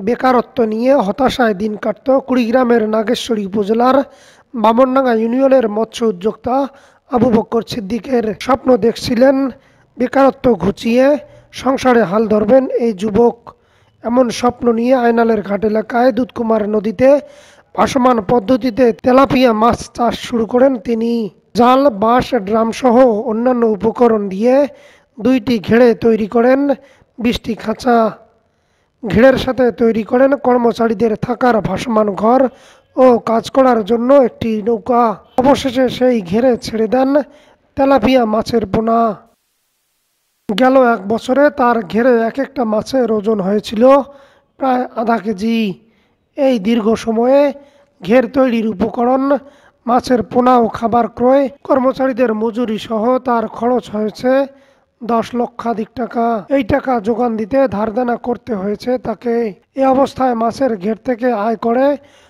বেকারত্ব নিয়ে হতাশায় দিন কাটত কুড়িগ্রামের নাগেশ্বরী উপজেলার বামনডাঙ্গা ইউনিয়নের মৎস্য উদ্যোক্তা আবু বক্কর সিদ্দিকের। স্বপ্ন দেখছিলেন বেকারত্ব ঘুচিয়ে সংসারে হাল ধরবেন এই যুবক। এমন স্বপ্ন নিয়ে আয়নালের ঘাট এলাকায় দুধকুমার নদীতে ভাসমান পদ্ধতিতে তেলাপিয়া মাছ চাষ শুরু করেন তিনি। জাল, বাঁশ, ড্রামসহ অন্যান্য উপকরণ দিয়ে 2টি ঘেড়ে তৈরি করেন, 20টি খাঁচা। ঘেরের সাথে তৈরি করেন কর্মচারীদের থাকার ভাসমান ঘর ও কাজ করার জন্য একটি নৌকা। অবশেষে সেই ঘেরে ছেড়ে দেন তেলাপিয়া মাছের পোনা। গেল 1 বছরে তার ঘেরে এক একটা মাছের ওজন হয়েছিল প্রায় আধা কেজি। এই দীর্ঘ সময়ে ঘের তৈরির উপকরণ, মাছের পোনা ও খাবার ক্রয়, কর্মচারীদের মজুরি সহ তার খরচ হয়েছে 10 লক্ষাধিক টাকা। এই টাকা যোগান দিতে ধারদেনা করতে হয়েছে তাকে। এ অবস্থায় মাছের ঘের থেকে আয় করে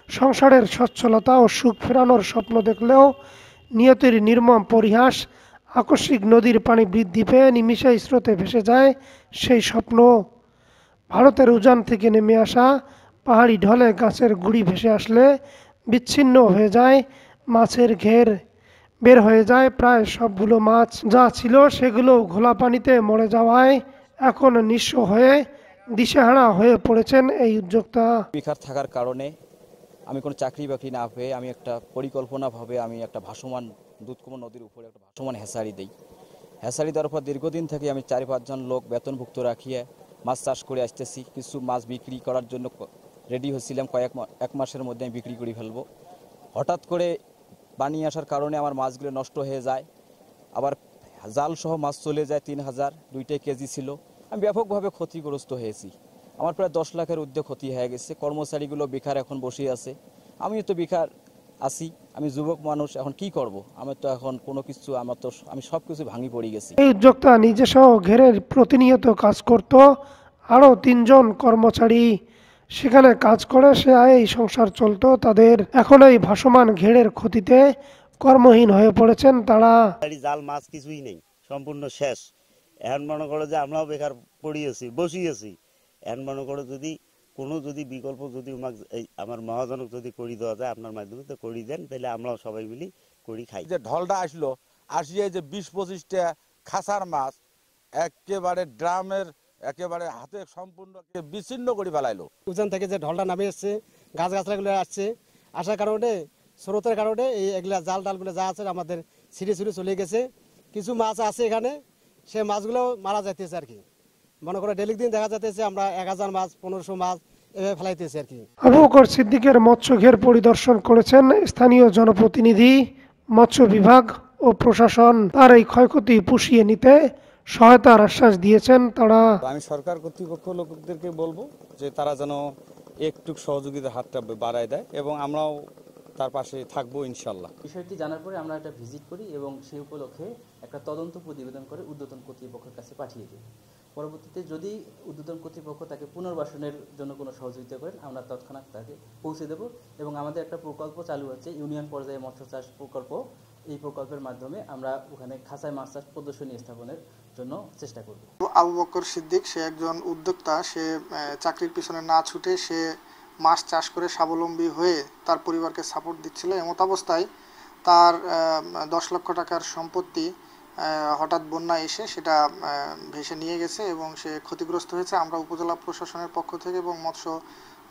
সংসারের সচ্ছলতা ও সুখ ফেরানোর স্বপ্ন দেখলেও নিয়তির নির্মম পরিহাস। আকস্মিক নদীর পানি বৃদ্ধি পেয়ে নিমিষেই স্রোতে ভেসে যায় সেই স্বপ্ন। ভারতের উজান থেকে নেমে আসা পাহাড়ি ঢলে গাছের গুঁড়ি ভেসে আসলে বিচ্ছিন্ন হয়ে যায় মাছের ঘের। বের হয়ে যায় প্রায় সবগুলো মাছ। যা ছিল সেগুলো ঘোলা পানিতে মরে যাওয়ায় এখন নিঃস্ব হয়ে দিশেহারা হয়ে পড়েছেন এই উদ্যোক্তা। বেকার থাকার কারণে আমি কোনো চাকরি বাকরি না পেয়ে আমি একটা পরিকল্পনাভাবে আমি একটা ভাসমান দুধকুমার নদীর উপরে একটা ভাসমান হেসারি দিই। হেসারি দেওয়ার পর দীর্ঘদিন থেকে আমি 4-5 জন লোক বেতনভুক্ত রাখিয়ে মাছ চাষ করে আসতেছি। কিছু মাছ বিক্রি করার জন্য রেডি হয়েছিলাম, এক মাসের মধ্যে আমি বিক্রি করে ফেলবো। হঠাৎ করে পানি আসার কারণে আমার মাছগুলো নষ্ট হয়ে যায়। আবার জাল সহ মাছ চলে যায় 3000, 2টাই কেজি ছিল। আমি ব্যাপকভাবে ক্ষতিগ্রস্ত হয়েছি। আমার প্রায় 10 লাখের ঊর্ধ্বে ক্ষতি হয়ে গেছে। কর্মচারীগুলো বেকার এখন বসে আছে, আমিও তো বেকার আছি। আমি যুবক মানুষ, এখন কি করব? আমার তো এখন কোনো কিছু, আমি সব কিছু ভাঙি পড়ে গেছি। এই উদ্যোক্তা নিজে সহ ঘেরের প্রতিনিয়ত কাজ করত আরও 3 জন কর্মচারী। সেখানে কাজ করে সে আয়েই সংসার চলতো তাদের। এখন এই ভাসমান ঘেরের ক্ষতিতে কর্মহীন হয়ে পড়েছেন তারা। জাল মাছ কিছুই নেই, সম্পূর্ণ শেষ। এখন মনে করো যে আমরাও বেকার পড়িয়েছি, বসিয়েছি। এখন মনে করো যদি বিকল্প যদি আমার মহাজনক যদি করি দেওয়া যায় আপনার মাধ্যমে, তো করি দেন, তাহলে আমরাও সবাই মিলি করি খাই। যে ঢলটা আসলো, আসিয়ে যে 20-25টা খাসার মাছ একেবারে ড্রামের একেবারে হাতে সম্পূর্ণ বিচ্ছিন্ন করে ফেলাইলো। উজান থেকে যে ঢলটা নামে এসছে, গাছগাছলাগুলো আসছে, আসার কারণে স্রোতের কারণে এই এগুলা জাল ডালগুলো যা আছে আমাদের ছিঁড়ে চলে গেছে। কিছু মাছ আছে এখানে, সে মাছগুলো মারা যাইতেছে আর কি। মনে করে ডেলি দিন দেখা যাইতেছে আমরা 1000 মাছ, 1500 মাছ এভাবে ফেলাইতেছি আর কি। আবু বকর সিদ্দিকের মৎস্য ঘের পরিদর্শন করেছেন স্থানীয় জনপ্রতিনিধি, মৎস্য বিভাগ ও প্রশাসন। তার এই ক্ষয়ক্ষতি পুষিয়ে নিতে সহায়তার আশ্বাস দিয়েছেন তারা। আমি সরকার কর্তৃপক্ষ লোকদেরকে বলবো যে তারা যেন একটু সহযোগিতার হাতটা বাড়ায় দেয় এবং আমরাও তার পাশে থাকবো ইনশাল্লাহ। বিষয়টি জানার পরে আমরা একটা ভিজিট করি এবং সেই উপলক্ষে একটা তদন্ত প্রতিবেদন করে ঊর্ধ্বতন কর্তৃপক্ষের কাছে পাঠিয়ে দিই। পরবর্তীতে যদি ঊর্ধ্বতন কর্তৃপক্ষ তাকে পুনর্বাসনের জন্য কোনো সহযোগিতা করেন, আমরা তৎক্ষণাৎ তাকে পৌঁছে দেব। এবং আমাদের একটা প্রকল্প চালু হচ্ছে, ইউনিয়ন পর্যায়ে মৎস্য চাষ প্রকল্প। এই প্রকল্পের মাধ্যমে আমরা ওখানে খাঁচায় মাছ চাষ প্রদর্শনী স্থাপনের জন্য চেষ্টা করব। আবু বকর সিদ্দিক সে একজন উদ্যোক্তা। সে চাকরির পিছনে না ছুটে সে মাছ চাষ করে স্বাবলম্বী হয়ে তার পরিবারকে সাপোর্ট দিচ্ছিল। এমত অবস্থায় তার 10 লক্ষ টাকার সম্পত্তি হঠাৎ বন্যা এসে সেটা ভেসে নিয়ে গেছে এবং সে ক্ষতিগ্রস্ত হয়েছে। আমরা উপজেলা প্রশাসনের পক্ষ থেকে এবং মৎস্য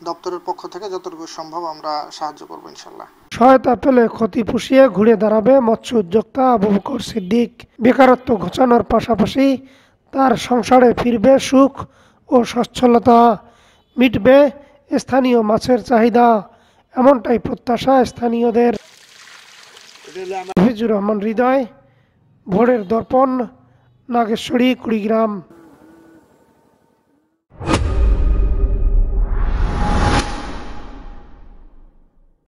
দপ্তরের পক্ষ থেকে যতটুকু সম্ভব আমরা সাহায্য করব ইনশাল্লাহ। সহায়তা পেলে ক্ষতি পুষিয়ে ঘুরে দাঁড়াবে মৎস্য উদ্যোক্তা আবু বকর সিদ্দিক। বেকারত্ব ঘোচানোর পাশাপাশি তার সংসারে ফিরবে সুখ ও সচ্ছলতা, মিটবে স্থানীয় মাছের চাহিদা, এমনটাই প্রত্যাশা স্থানীয়দের। হাফিজুর রহমান হৃদয়, ভোরের দর্পণ, নাগেশ্বরী, কুড়িগ্রাম।